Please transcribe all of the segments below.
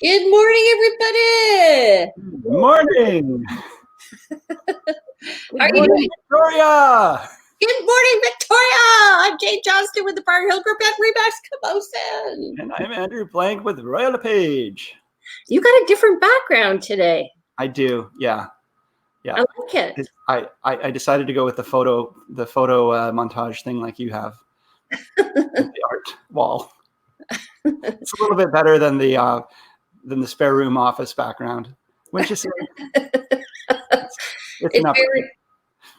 Good morning, everybody. Morning. How are you doing? Victoria. Good morning, Victoria. I'm Jane Johnston with the Bar Hill Group at Remax Cabosen. And I'm Andrew Blank with Royal LePage. You got a different background today. I do, yeah. I like it. I decided to go with the photo montage thing like you have. The art wall. It's a little bit better than the spare room office background. Wouldn't you say?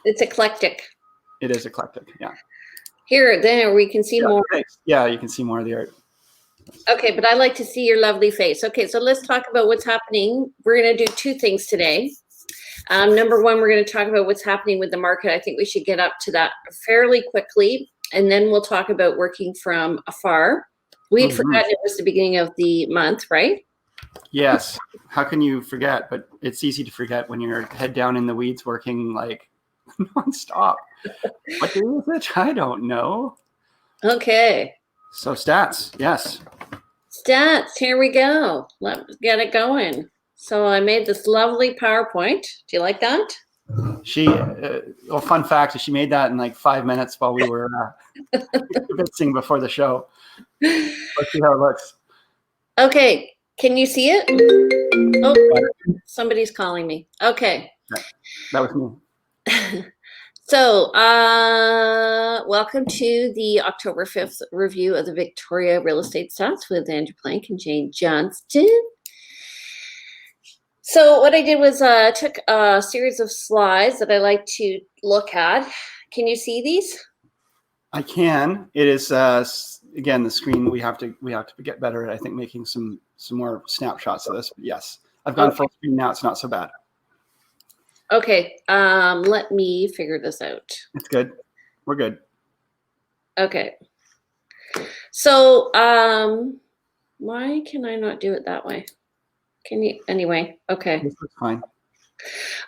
It's eclectic. It is eclectic, yeah. There, we can see more. Thanks. Yeah, you can see more of the art. Okay, but I like to see your lovely face. Okay, so let's talk about what's happening. We're going to do two things today. Number one, we're going to talk about what's happening with the market. I think we should get up to that fairly quickly, and then we'll talk about working from afar. We had forgotten it was the beginning of the month, right? Yes. How can you forget? But it's easy to forget when you're head down in the weeds working like nonstop. What day is it? I don't know. Okay. So stats, yes. Stats, here we go. Let's get it going. So I made this lovely PowerPoint. Do you like that? Fun fact is she made that in like 5 minutes while we were convincing before the show. Let's see how it looks. Okay, can you see it? Oh, somebody's calling me. Okay. That was me. So, welcome to the October 5th review of the Victoria Real Estate Stats with Andrew Plank and Jane Johnston. So what I did was took a series of slides that I like to look at. Can you see these? I can. It is again the screen. We have to get better at, I think, making some more snapshots of this. But yes, I've gone full screen now. It's not so bad. Okay, let me figure this out. It's good. We're good. Okay. So why can I not do it that way? Can you anyway? Okay. This is fine.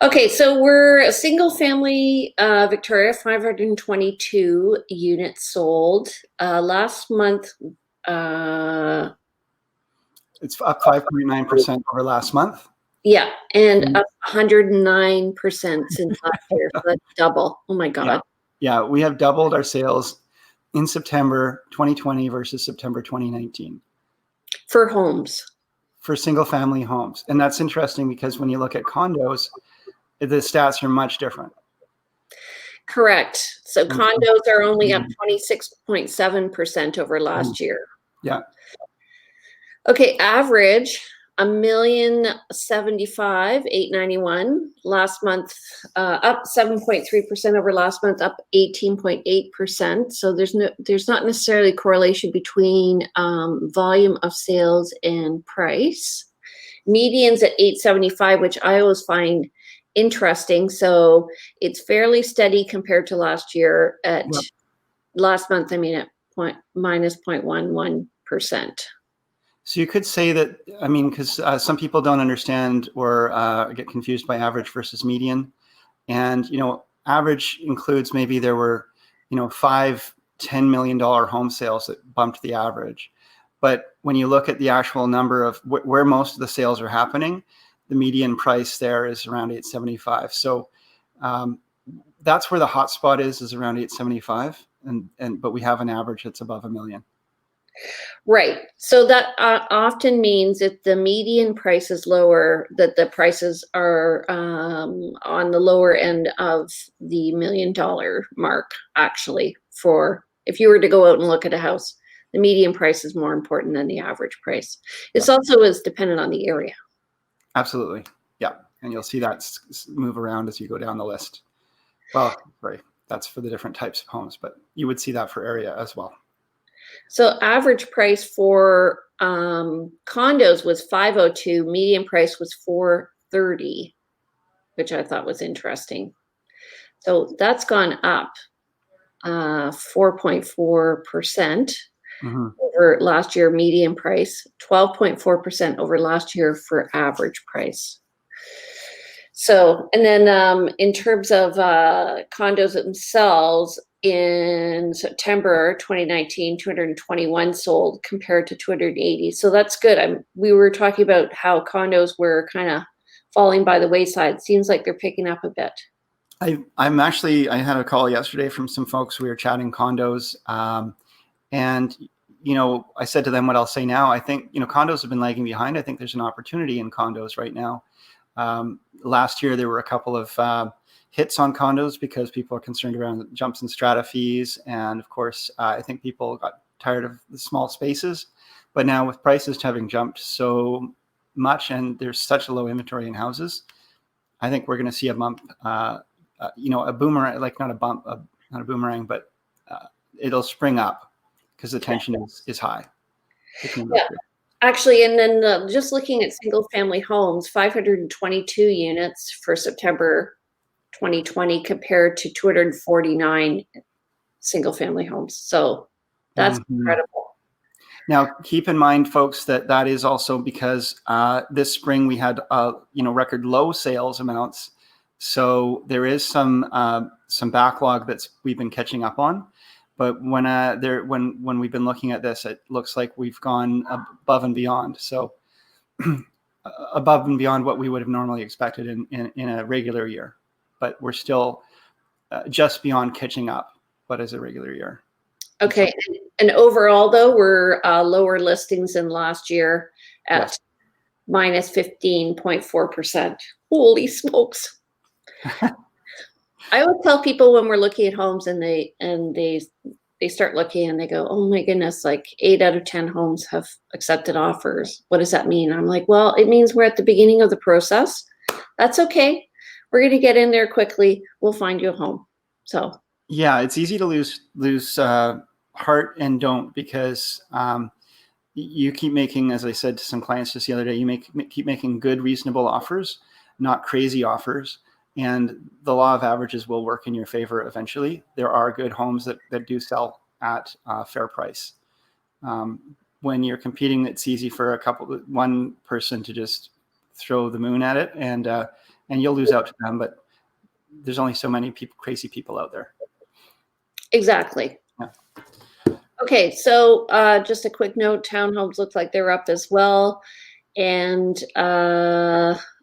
Okay, so we're a single family Victoria, 522 units sold. Last month it's up 5.9% over last month. Yeah, and up 109% since last year. So that's double. Oh my God. Yeah, we have doubled our sales in September 2020 versus September 2019. For homes. For single family homes. And that's interesting because when you look at condos, the stats are much different. Correct. So condos are only up 26.7% over last year. Yeah. Okay, average $1,075,891 last month, up 7.3% over last month, up 18.8%. So there's not necessarily correlation between volume of sales and price. Medians at 875, which I always find interesting. So it's fairly steady compared to last year. At last month, I mean at minus 0.11%. So you could say that, I mean, because some people don't understand or get confused by average versus median. And, average includes maybe there were, $5-10 million home sales that bumped the average. But when you look at the actual number of where most of the sales are happening, the median price there is around 875. So that's where the hot spot is around 875. But we have an average that's above $1 million. Right. So that often means if the median price is lower, that the prices are on the lower end of the $1 million mark, actually, for if you were to go out and look at a house, the median price is more important than the average price. It's also is dependent on the area. Absolutely. Yeah. And you'll see that move around as you go down the list. Well, sorry, that's for the different types of homes, but you would see that for area as well. So average price for condos was 502, median price was 430, which I thought was interesting. So that's gone up 4.4% over last year median price, 12.4% over last year for average price. So, and then in terms of condos themselves, in September 2019, 221 sold compared to 280. So that's good. We were talking about how condos were kind of falling by the wayside. Seems like they're picking up a bit. I had a call yesterday from some folks. We were chatting condos, and I said to them what I'll say now. I think condos have been lagging behind. I think there's an opportunity in condos right now. Last year there were a couple of hits on condos because people are concerned around jumps in strata fees, and of course I think people got tired of the small spaces. But now with prices having jumped so much and there's such a low inventory in houses, I think we're going to see a bump. A boomerang, like not a boomerang, but it'll spring up because the tension is high. Yeah, actually, and then just looking at single family homes, 522 units for September 2020 compared to 249 single family homes. So that's incredible. Now, keep in mind, folks, that is also because this spring we had record low sales amounts. So there is some backlog we've been catching up on, but when we've been looking at this, it looks like we've gone above and beyond. So above and beyond what we would have normally expected in a regular year, but we're still just beyond catching up what is a regular year. Okay, and overall though, we're lower listings than last year at minus 15.4%. Holy smokes. I would tell people when we're looking at homes and they start looking and they go, oh my goodness, like 8 out of 10 homes have accepted offers. What does that mean? I'm like, well, it means we're at the beginning of the process. That's okay. We're going to get in there quickly. We'll find you a home. So yeah, it's easy to lose heart and don't, because you keep making, as I said to some clients just the other day, keep making good, reasonable offers, not crazy offers. And the law of averages will work in your favor eventually. There are good homes that do sell at fair price. When you're competing, it's easy for one person to just throw the moon at it, and you'll lose out to them. But there's only so many crazy people out there. Exactly. Yeah. Okay, so just a quick note: townhomes look like they're up as well, and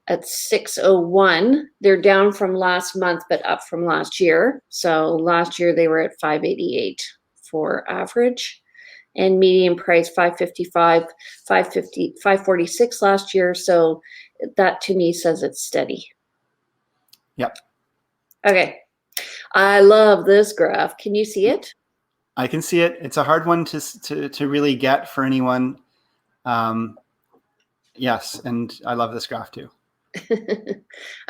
at 601, they're down from last month, but up from last year. So last year they were at 588 for average, and median price 555, 550, 546 last year. So that to me says it's steady. Yep. Okay. I love this graph. Can you see it? I can see it. It's a hard one to really get for anyone. Yes, and I love this graph too.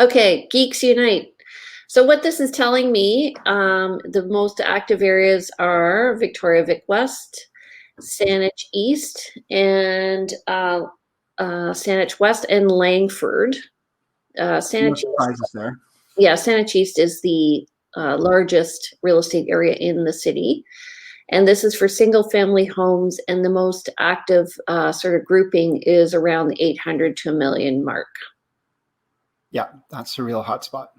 Okay, Geeks Unite. So what this is telling me, the most active areas are Victoria, Vic West, Saanich East, and Saanich West and Langford. Saanich East, there. Yeah, Saanich East is the largest real estate area in the city. And this is for single family homes, and the most active sort of grouping is around the 800 to $1 million mark. Yeah, that's a real hot spot.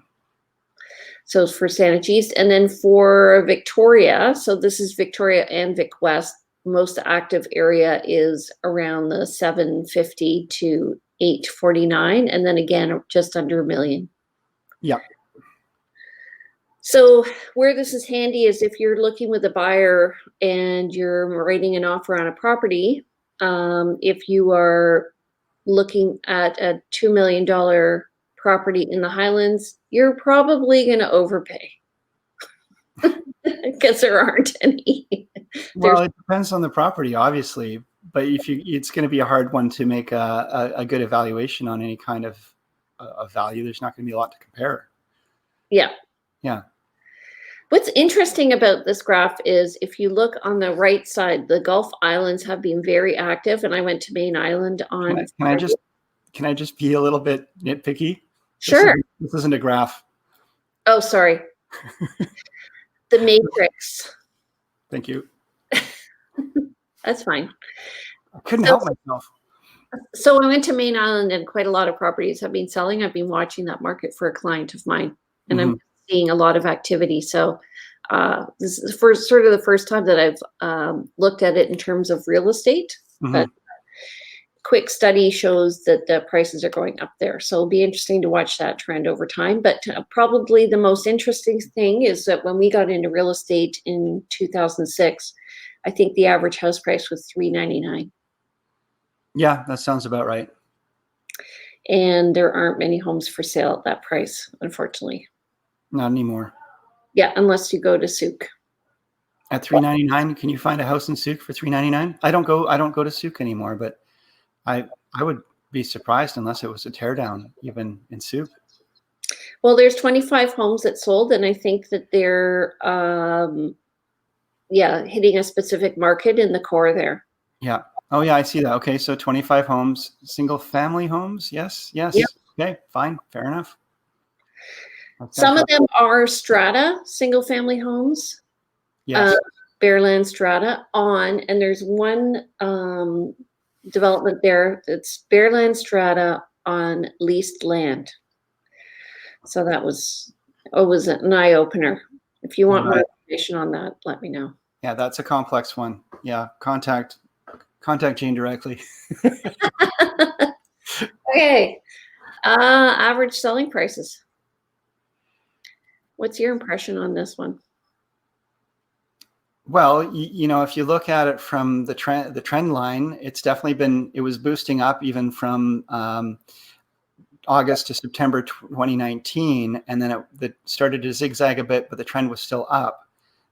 So for Saanich East, and then for Victoria, so this is Victoria and Vic West, most active area is around the 750 to 849, and then again, just under $1 million. Yeah. So where this is handy is if you're looking with a buyer and you're writing an offer on a property, if you are looking at a $2 million property in the Highlands, you're probably going to overpay because there aren't any. Well, it depends on the property, obviously, but it's going to be a hard one to make a good evaluation on any kind of value. There's not going to be a lot to compare. Yeah. Yeah. What's interesting about this graph is if you look on the right side, the Gulf Islands have been very active, and I went to Main Island on. Can I just be a little bit nitpicky? Sure. This isn't a graph. Oh, sorry. The matrix. Thank you. That's fine. I couldn't help myself. So I went to Main Island, and quite a lot of properties have been selling. I've been watching that market for a client of mine, and I'm seeing a lot of activity. So this is sort of the first time that I've looked at it in terms of real estate, but quick study shows that the prices are going up there. So it'll be interesting to watch that trend over time. But probably the most interesting thing is that when we got into real estate in 2006, I think the average house price was $399. Yeah, that sounds about right. And there aren't many homes for sale at that price, unfortunately. Not anymore. Yeah, unless you go to Souk. At $399, can you find a house in Souk for $399? I don't go to Souk anymore, but I would be surprised unless it was a teardown, even in Souk. Well, there's 25 homes that sold, and I think that they're hitting a specific market in the core there. Yeah. Oh yeah, I see that. Okay, so 25 homes, single family homes. Yes. Yep. Okay, fine, fair enough. Some of them are strata, single family homes. Yes. Bearland strata and there's one development there that's Bearland strata on leased land. So that was an eye opener. If you want more information on that, let me know. Yeah, that's a complex one. Yeah, contact Jane directly. Okay. Average selling prices. What's your impression on this one? Well, if you look at it from the trend line, it's definitely it was boosting up even from August to September 2019, and then it started to zigzag a bit, but the trend was still up.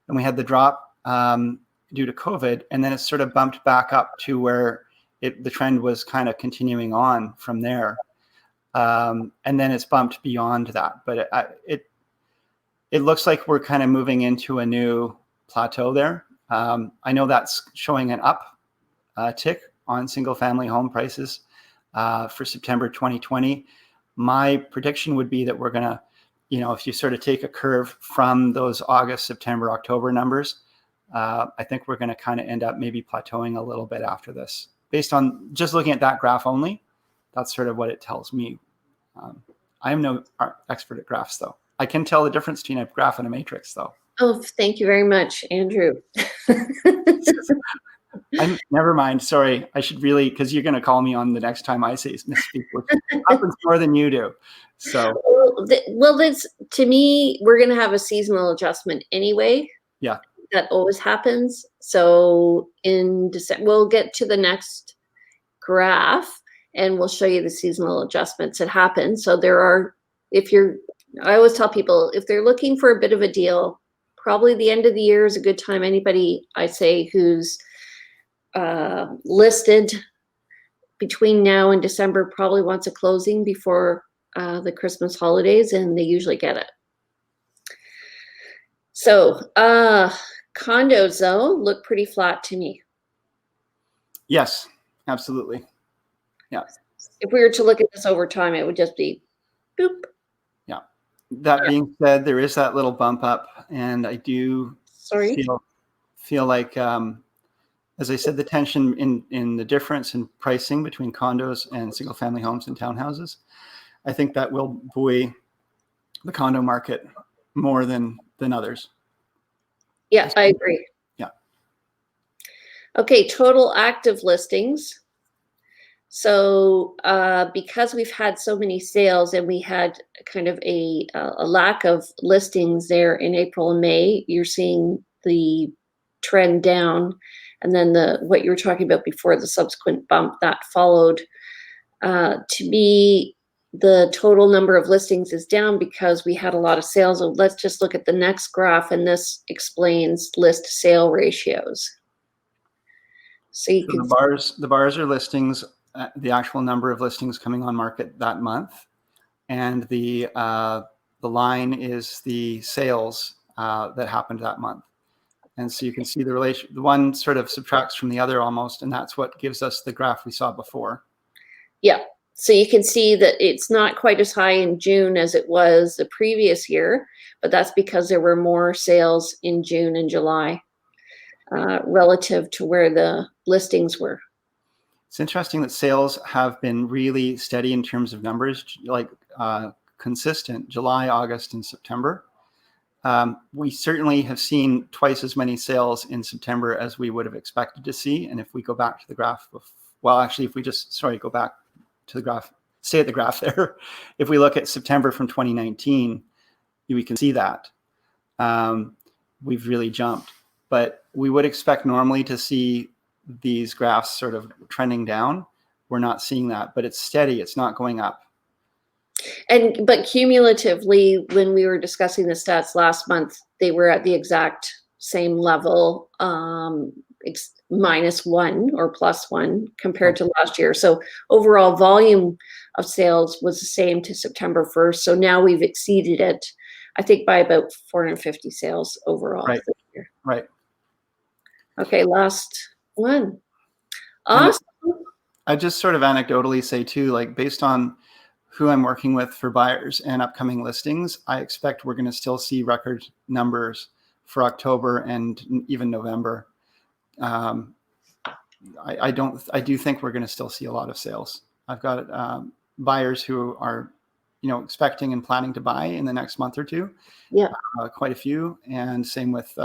And we had the drop due to COVID, and then it sort of bumped back up to where the trend was kind of continuing on from there, and then it's bumped beyond that. But it looks like we're kind of moving into a new plateau there. I know that's showing an tick on single family home prices for September 2020. My prediction would be that we're going to, if you sort of take a curve from those August, September, October numbers, I think we're going to kind of end up maybe plateauing a little bit after this. Based on just looking at that graph only, that's sort of what it tells me. I am no expert at graphs, though. I can tell the difference between a graph and a matrix, though. Oh, thank you very much, Andrew. Never mind. Sorry. I should really, because you're going to call me on the next time I say misspeak, which happens more than you do. So, well, this, to me, we're going to have a seasonal adjustment anyway. Yeah. That always happens. So in December, we'll get to the next graph and we'll show you the seasonal adjustments that happen. So I always tell people, if they're looking for a bit of a deal, probably the end of the year is a good time. Anybody, I say, who's listed between now and December probably wants a closing before the Christmas holidays, and they usually get it. So condos, though, look pretty flat to me. Yes, absolutely. Yeah. If we were to look at this over time, it would just be boop. Yeah. That being said, there is that little bump up, and I do feel like, as I said, the tension in the difference in pricing between condos and single family homes and townhouses, I think that will buoy the condo market more than others. Yeah, I agree. Yeah. Okay, total active listings. So because we've had so many sales and we had kind of a lack of listings there in April and May, you're seeing the trend down. And then what you were talking about before, the subsequent bump that followed. To me, the total number of listings is down because we had a lot of sales. So let's just look at the next graph, and this explains list sale ratios. So the bars are listings, the actual number of listings coming on market that month, and the line is the sales that happened that month. And so you can see the relation, the one sort of subtracts from the other almost, and that's what gives us the graph we saw before. Yeah. So you can see that it's not quite as high in June as it was the previous year, but that's because there were more sales in June and July relative to where the listings were. It's interesting that sales have been really steady in terms of numbers, like consistent July, August, and September. We certainly have seen twice as many sales in September as we would have expected to see. And if we go back to the graph, well, actually, if we just, go back to the graph, stay at the graph there. If we look at September from 2019, we can see that we've really jumped. But we would expect normally to see these graphs sort of trending down. We're not seeing that, but it's steady. It's not going up. But cumulatively, when we were discussing the stats last month, they were at the exact same level, -1 or +1 compared to last year. So overall volume of sales was the same to September 1st. So now we've exceeded it, I think, by about 450 sales overall Right. this year. Right. Okay, last one. Awesome. I just sort of anecdotally say too, like based on who I'm working with for buyers and upcoming listings, I expect we're going to still see record numbers for October and even November. I do think we're going to still see a lot of sales. I've got buyers who are, expecting and planning to buy in the next month or two. Yeah. Quite a few, and same with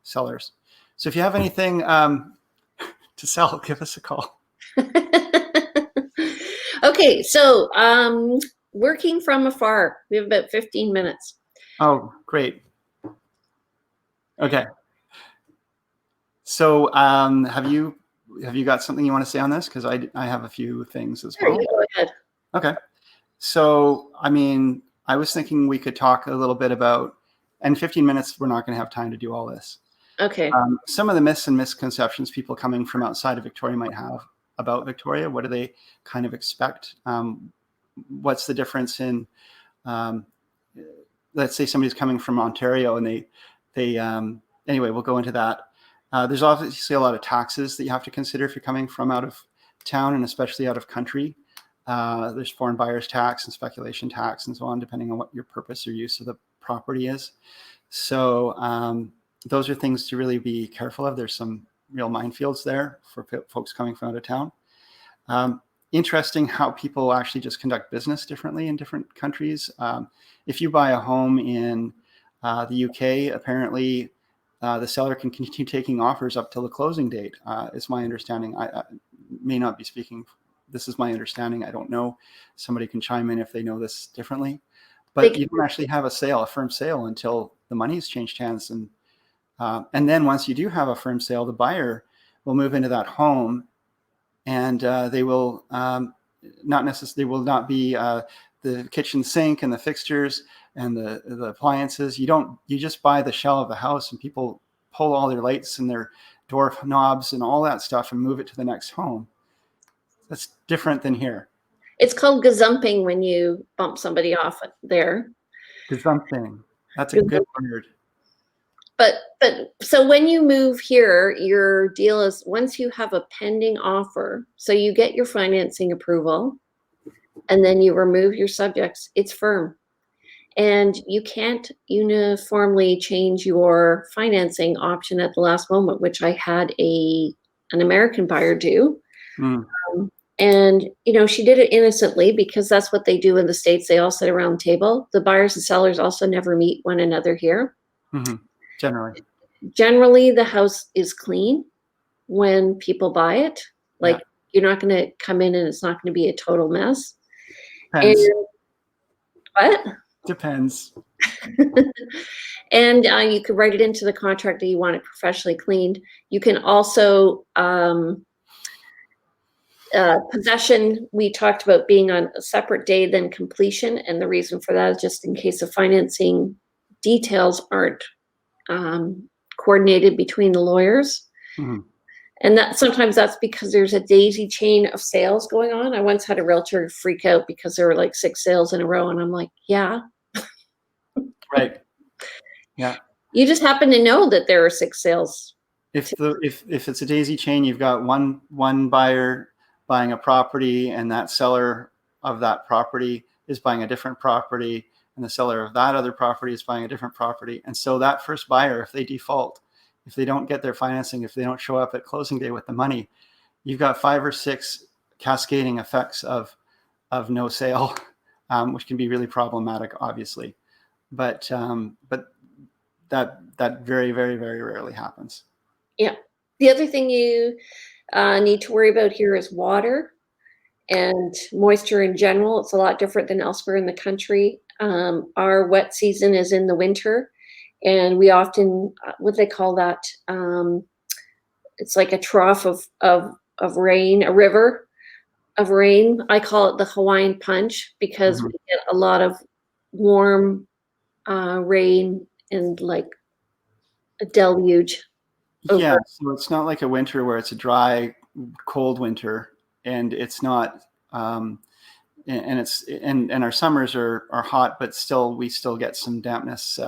sellers. So if you have anything to sell, give us a call. Okay, so working from afar. We have about 15 minutes. Oh, great. Okay. So have you got something you want to say on this? Because I have a few things as well. Sure, you go ahead. Okay. So, I mean, I was thinking we could talk a little bit about, and 15 minutes, we're not going to have time to do all this. Okay. Some of the myths and misconceptions people coming from outside of Victoria might have about Victoria. What do they kind of expect? What's the difference in, let's say somebody's coming from Ontario and they anyway, we'll go into that. There's obviously a lot of taxes that you have to consider if you're coming from out of town and especially out of country. There's foreign buyers tax and speculation tax and so on, depending on what your purpose or use of the property is. So those are things to really be careful of. There's some real minefields there for folks coming from out of town. Interesting how people actually just conduct business differently in different countries. If you buy a home in the UK, apparently the seller can continue taking offers up till the closing date, is my understanding. I may not be speaking. This is my understanding. I don't know. Somebody can chime in if they know this differently. But you can actually have a firm sale until the money's changed hands. And then once you do have a firm sale, the buyer will move into that home, and they will not be the kitchen sink and the fixtures and the appliances. You just buy the shell of the house, and people pull all their lights and their door knobs and all that stuff and move it to the next home. That's different than here. It's called gazumping when you bump somebody off there. Gazumping. That's a good word. But so when you move here, your deal is once you have a pending offer, so you get your financing approval and then you remove your subjects, it's firm. And you can't uniformly change your financing option at the last moment, which I had an American buyer do. And, she did it innocently because that's what they do in the States. They all sit around the table. The buyers and sellers also never meet one another here. Mm-hmm. Generally, the house is clean when people buy it. Like, you're not going to come in and it's not going to be a total mess. Depends. And, what? Depends. And you could write it into the contract that you want it professionally cleaned. You can also possession, we talked about being on a separate day than completion. And the reason for that is just in case the financing details aren't coordinated between the lawyers. Mm-hmm. And sometimes that's because there's a daisy chain of sales going on. I once had a realtor freak out because there were like 6 sales in a row. And I'm like, yeah. Right. Yeah. You just happen to know that there are 6 sales. If it's a daisy chain, you've got one buyer buying a property, and that seller of that property is buying a different property, and the seller of that other property is buying a different property. And so that first buyer, if they default, if they don't get their financing, if they don't show up at closing day with the money, you've got 5 or 6 cascading effects of no sale, which can be really problematic, obviously. But that very, very, very rarely happens. Yeah. The other thing you need to worry about here is water and moisture in general. It's a lot different than elsewhere in the country. Our wet season is in the winter, and we often, what they call that? It's like a trough of rain, a river of rain. I call it the Hawaiian Punch because we Mhm. get a lot of warm rain and like a deluge over. Yeah, so it's not like a winter where it's a dry, cold winter, and it's not, and our summers are hot, but still we still get some dampness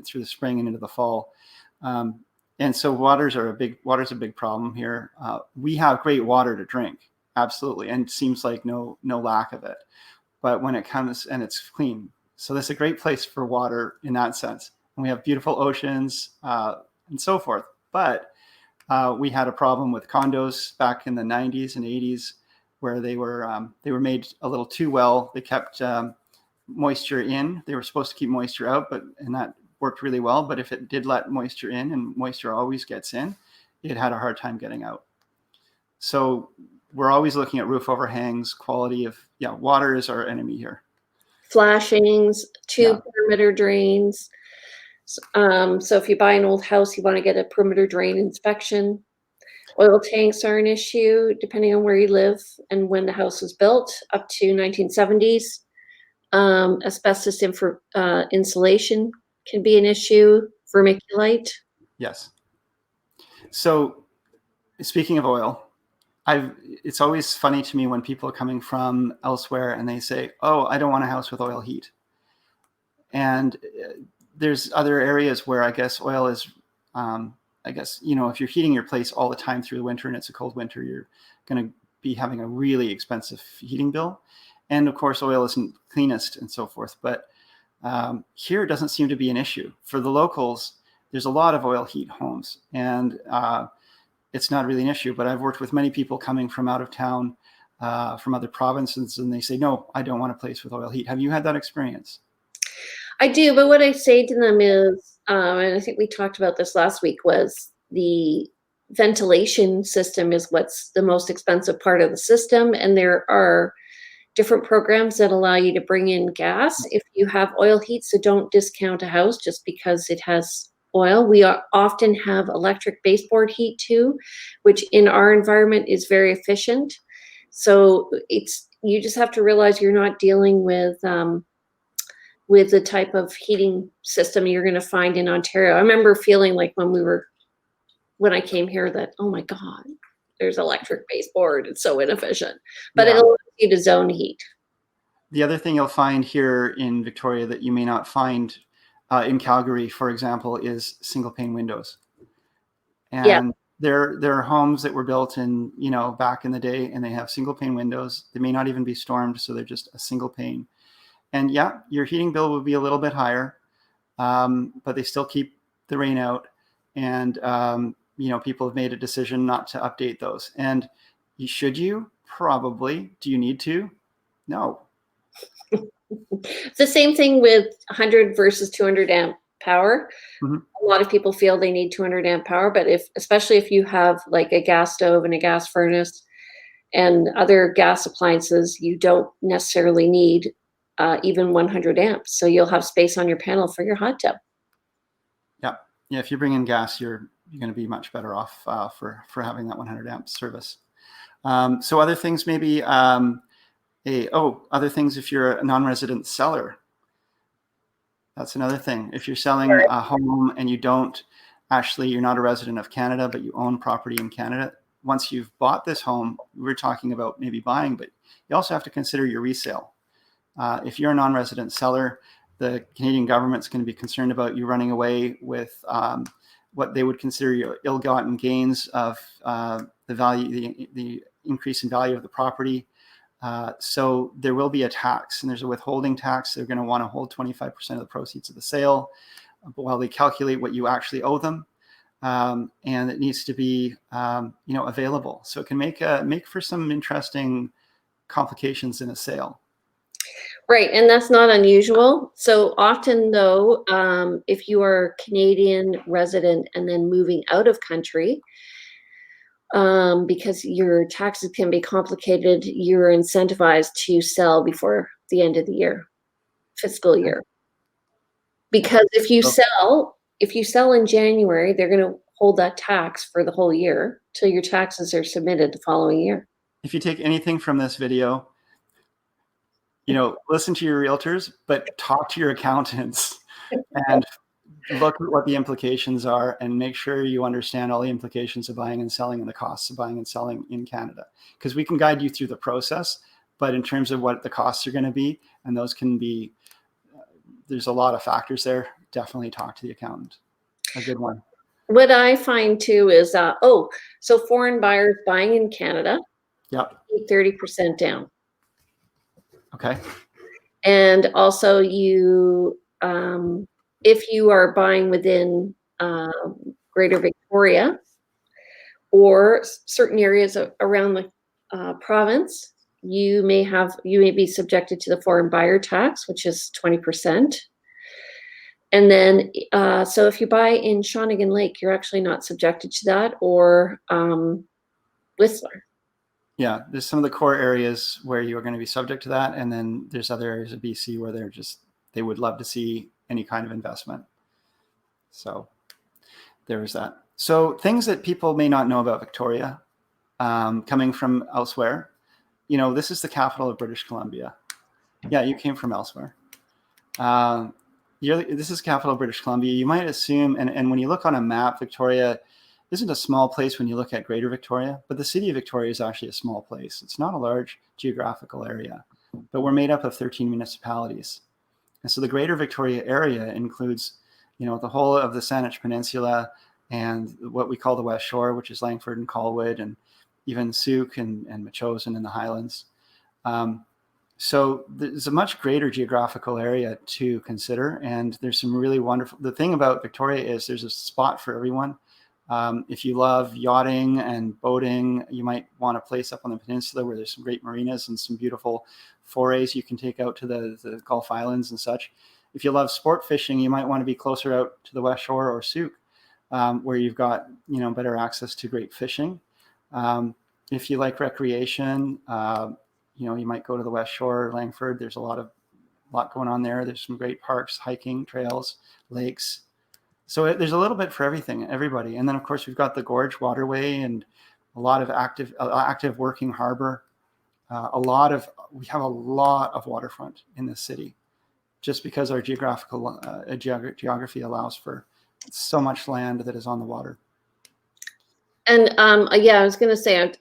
through the spring and into the fall, um, and so water's a big problem here. We have great water to drink, absolutely, and it seems like no lack of it. But when it comes and it's clean, so this is a great place for water in that sense. And we have beautiful oceans and so forth. But we had a problem with condos back in the 90s and 80s where they were made a little too well. They kept moisture in. They were supposed to keep moisture out, and that worked really well. But if it did let moisture in, and moisture always gets in, it had a hard time getting out. So we're always looking at roof overhangs, quality of, water is our enemy here. Flashings, Yeah. two perimeter drains. So if you buy an old house, you want to get a perimeter drain inspection. Oil tanks are an issue depending on where you live and when the house was built, up to 1970s. Asbestos insulation can be an issue. Vermiculite. Yes. So speaking of oil, it's always funny to me when people are coming from elsewhere and they say, "Oh, I don't want a house with oil heat." And there's other areas where I guess oil is, I guess, if you're heating your place all the time through the winter and it's a cold winter, you're going to be having a really expensive heating bill. And of course, oil isn't cleanest and so forth. But here it doesn't seem to be an issue. For the locals, there's a lot of oil heat homes, and it's not really an issue. But I've worked with many people coming from out of town, from other provinces, and they say, "No, I don't want a place with oil heat." Have you had that experience? I do, but what I say to them is, and I think we talked about this last week, was the ventilation system is what's the most expensive part of the system. And there are different programs that allow you to bring in gas if you have oil heat. So don't discount a house just because it has oil. We often have electric baseboard heat too, which in our environment is very efficient. So you just have to realize you're not dealing with the type of heating system you're going to find in Ontario. I remember feeling like when I came here that, oh my God, there's electric baseboard. It's so inefficient, but it Yeah. allows you to zone heat. The other thing you'll find here in Victoria that you may not find in Calgary, for example, is single pane windows. Yeah. And there are homes that were built in, back in the day, and they have single pane windows. They may not even be stormed, so they're just a single pane. And yeah, your heating bill will be a little bit higher, but they still keep the rain out. And people have made a decision not to update those. And should you? Probably. Do you need to? No. It's the same thing with 100 versus 200 amp power. Mhm. A lot of people feel they need 200 amp power, but especially if you have like a gas stove and a gas furnace and other gas appliances, you don't necessarily need even 100 amps. So you'll have space on your panel for your hot tub. Yeah. Yeah. If you bring in gas, you're going to be much better off for having that 100 amp service. So other things maybe, other things if you're a non-resident seller. That's another thing. If you're selling a home and you're not a resident of Canada, but you own property in Canada, once you've bought this home, we're talking about maybe buying, but you also have to consider your resale. If you're a non-resident seller, the Canadian government's going to be concerned about you running away with what they would consider your ill-gotten gains of the value, the increase in value of the property. So there will be a tax, and there's a withholding tax. They're going to want to hold 25% of the proceeds of the sale while they calculate what you actually owe them. And it needs to be, available. So it can make for some interesting complications in a sale. Right, and that's not unusual. So often, though, if you are a Canadian resident and then moving out of country, because your taxes can be complicated, you're incentivized to sell before the end of the year, fiscal year. Because if you sell in January, they're going to hold that tax for the whole year till your taxes are submitted the following year. If you take anything from this video, listen to your realtors, but talk to your accountants and look at what the implications are and make sure you understand all the implications of buying and selling and the costs of buying and selling in Canada. Because we can guide you through the process, but in terms of what the costs are going to be, and those can be, there's a lot of factors there. Definitely talk to the accountant. A good one. What I find too is, so foreign buyers buying in Canada, Yep. 30% down. Okay. And also if you are buying within Greater Victoria or certain areas around the province, you may be subjected to the foreign buyer tax, which is 20%. And then, so if you buy in Shawnigan Lake, you're actually not subjected to that, or Whistler. Yeah, there's some of the core areas where you are going to be subject to that, and then there's other areas of BC where they would love to see any kind of investment. So there is that. So things that people may not know about Victoria, coming from elsewhere. This is the capital of British Columbia. Yeah, you came from elsewhere. This is capital of British Columbia. You might assume, and when you look on a map, Victoria isn't a small place when you look at Greater Victoria, but the city of Victoria is actually a small place. It's not a large geographical area, but we're made up of 13 municipalities. And so the Greater Victoria area includes, the whole of the Saanich Peninsula and what we call the West Shore, which is Langford and Colwood, and even Souk and Metchosin in the Highlands. So there's a much greater geographical area to consider, and there's some really wonderful. The thing about Victoria is there's a spot for everyone. If you love yachting and boating, you might want a place up on the peninsula where there's some great marinas and some beautiful forays you can take out to the Gulf Islands and such. If you love sport fishing, you might want to be closer out to the West Shore or Souk, where you've got better access to great fishing. If you like recreation, you might go to the West Shore, Langford. There's a lot going on there. There's some great parks, hiking, trails, lakes. So there's a little bit for everybody. And then, of course, we've got the Gorge Waterway and a lot of active working harbor. We have a lot of waterfront in this city, just because our geography allows for so much land that is on the water. And I was going to say,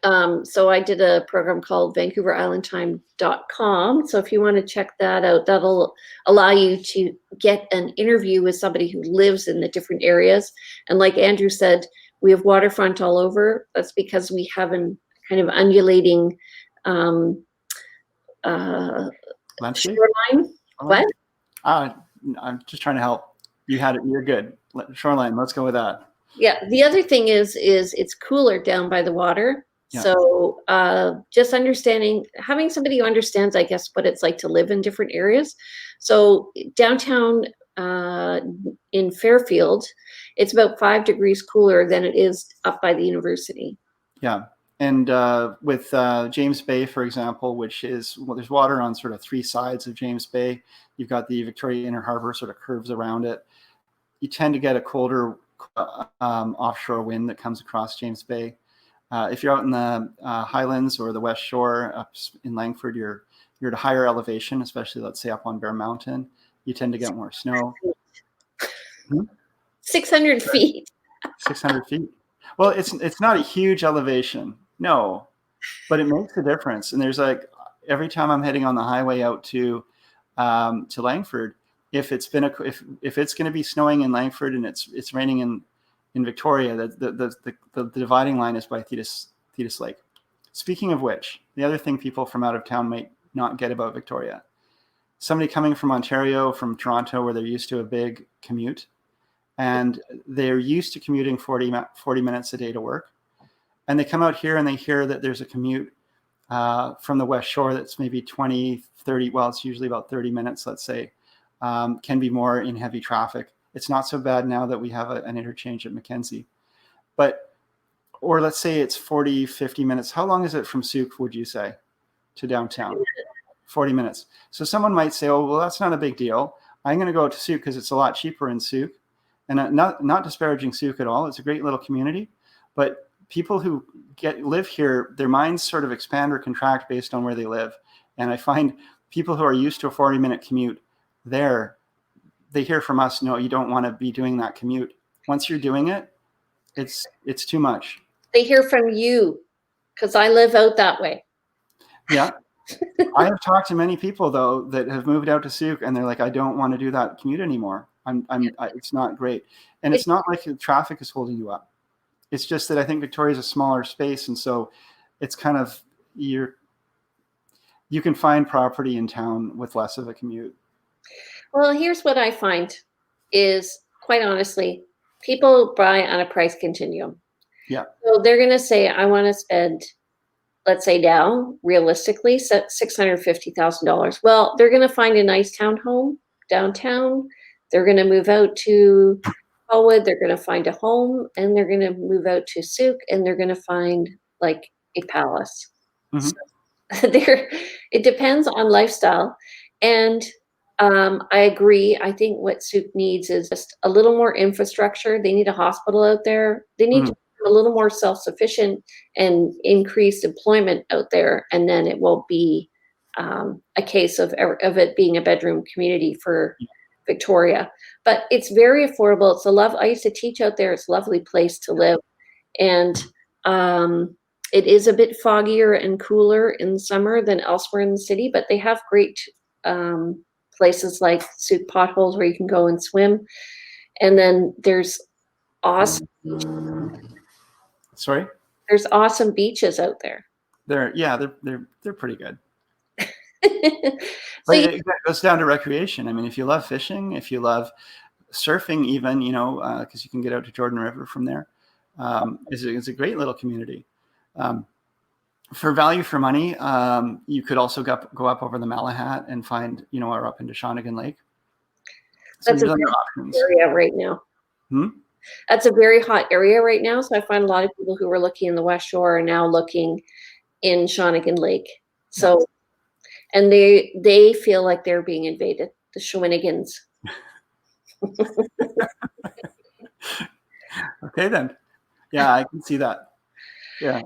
so I did a program called VancouverIslandTime.com. So if you want to check that out, that'll allow you to get an interview with somebody who lives in the different areas. And like Andrew said, we have waterfront all over. That's because we have a kind of undulating landscape? shoreline. What? I'm just trying to help. You're good. Shoreline, let's go with that. Yeah. The other thing is it's cooler down by the water. Yeah. So just having somebody who understands, I guess, what it's like to live in different areas. So downtown in Fairfield, it's about 5 degrees cooler than it is up by the university. Yeah. And with James Bay, for example, there's water on sort of 3 sides of James Bay. You've got the Victoria Inner Harbor sort of curves around it. You tend to get a colder offshore wind that comes across James Bay. If you're out in the Highlands or the West Shore up in Langford, you're at a higher elevation, especially let's say up on Bear Mountain. You tend to get more snow. 600 feet. 600 feet. Well, it's not a huge elevation, no, but it makes a difference. And there's every time I'm heading on the highway out to Langford, if it's going to be snowing in Langford and it's raining in Victoria, the dividing line is by Thetis Lake. Speaking of which, the other thing people from out of town might not get about Victoria, somebody coming from Ontario, from Toronto, where they're used to a big commute, and they're used to commuting 40 minutes a day to work, and they come out here and they hear that there's a commute from the West Shore that's maybe 20, 30, well, it's usually about 30 minutes, let's say, can be more in heavy traffic. It's not so bad now that we have an interchange at Mackenzie. But, or let's say it's 40, 50 minutes. How long is it from Souk, would you say, to downtown? 40 minutes. So someone might say, oh, well, that's not a big deal. I'm going to go to Souk because it's a lot cheaper in Souk. And not disparaging Souk at all. It's a great little community. But people who live here, their minds sort of expand or contract based on where they live. And I find people who are used to a 40-minute commute there, they hear from us, no, you don't want to be doing that commute. Once you're doing it, it's too much. They hear from you because I live out that way. Yeah. I have talked to many people though that have moved out to Souk and they're like, I don't want to do that commute anymore. It's not great. And it's not like the traffic is holding you up. It's just that I think Victoria is a smaller space. And so it's kind of, you can find property in town with less of a commute. Well, here's what I find is, quite honestly, people buy on a price continuum. Yeah. So they're going to say, I want to spend, let's say now, realistically, $650,000. Well, they're going to find a nice townhome downtown. They're going to move out to Hollywood. They're going to find a home, and they're going to move out to Souk, and they're going to find like a palace. Mm-hmm. So it depends on lifestyle. And I agree. I think what Souk needs is just a little more infrastructure. They need a hospital out there. They need to be a little more self-sufficient and increased employment out there. And then it will be a case of it being a bedroom community for Victoria. But it's very affordable. I used to teach out there. It's a lovely place to live. And it is a bit foggier and cooler in the summer than elsewhere in the city, but they have great places like Souk potholes where you can go and swim. And then there's awesome Sorry? There's awesome beaches out there. They're pretty good. So it goes down to recreation. I mean, if you love fishing, if you love surfing, even, because you can get out to Jordan River from there, it's a great little community. For value for money, you could also go up over the Malahat and find, or up into Shawnigan Lake. So that's a very hot area right now. That's a very hot area right now. So I find a lot of people who were looking in the West Shore are now looking in Shawnigan Lake. So, and they feel like they're being invaded, the Shawinigans. Okay, then. Yeah, I can see that. Yeah.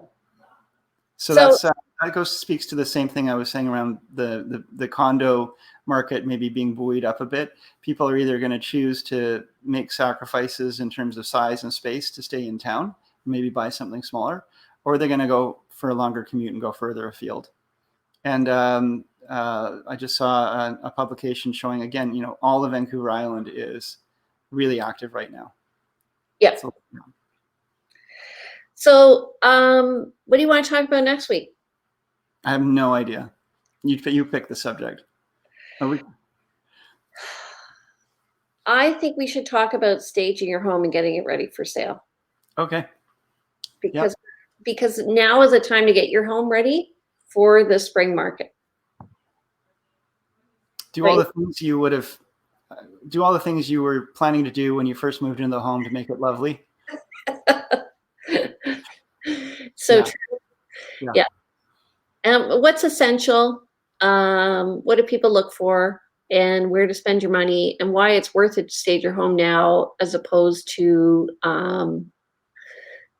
So that speaks to the same thing I was saying around the condo market maybe being buoyed up a bit. People are either going to choose to make sacrifices in terms of size and space to stay in town, maybe buy something smaller, or they're going to go for a longer commute and go further afield. And I just saw a publication showing, again, all of Vancouver Island is really active right now. Yeah. So, what do you want to talk about next week? I have no idea. You pick the subject. I think we should talk about staging your home and getting it ready for sale. Okay. Because now is the time to get your home ready for the spring market. Do all the things you were planning to do when you first moved into the home to make it lovely. So true. Yeah. What's essential? What do people look for, and where to spend your money, and why it's worth it to stage your home now as opposed to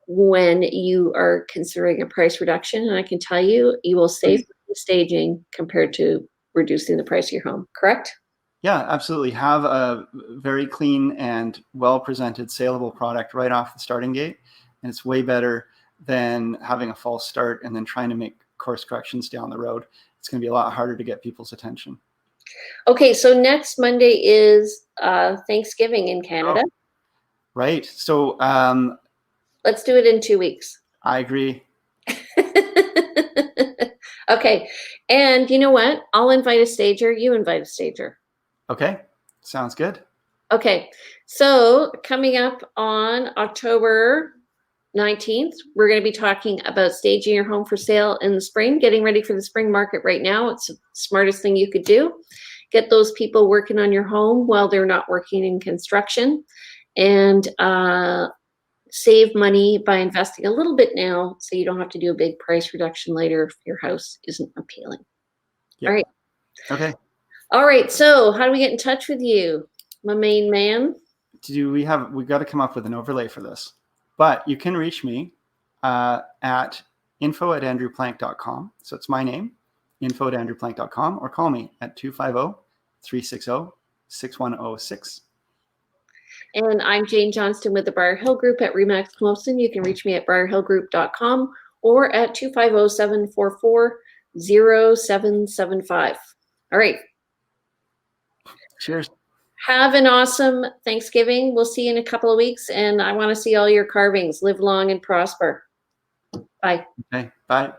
when you are considering a price reduction. And I can tell you, you will save staging compared to reducing the price of your home. Correct? Yeah, absolutely. Have a very clean and well-presented saleable product right off the starting gate. And it's way better than having a false start and then trying to make course corrections down the road. It's going to be a lot harder to get people's attention. Okay, so next Monday is Thanksgiving in Canada. Oh, right. So let's do it in 2 weeks. I agree. Okay. And you know what? I'll invite a stager. You invite a stager. Okay. Sounds good. Okay. So coming up on October 19th, we're going to be talking about staging your home for sale in the spring, getting ready for the spring market right now. It's the smartest thing you could do. Get those people working on your home while they're not working in construction, and save money by investing a little bit now so you don't have to do a big price reduction later if your house isn't appealing. Yep. All right. Okay. All right. So how do we get in touch with you, my main man? We got to come up with an overlay for this, but you can reach me at info@andrewplank.com. So it's my name, info@andrewplank.com, or call me at 250-360-6106. And I'm Jane Johnston with the Briar Hill Group at Remax Promotion. You can reach me at briarhillgroup.com or at 250-744-0775. All right. Cheers. Have an awesome Thanksgiving. We'll see you in a couple of weeks, and I want to see all your carvings. Live long and prosper. Bye. Okay. Bye.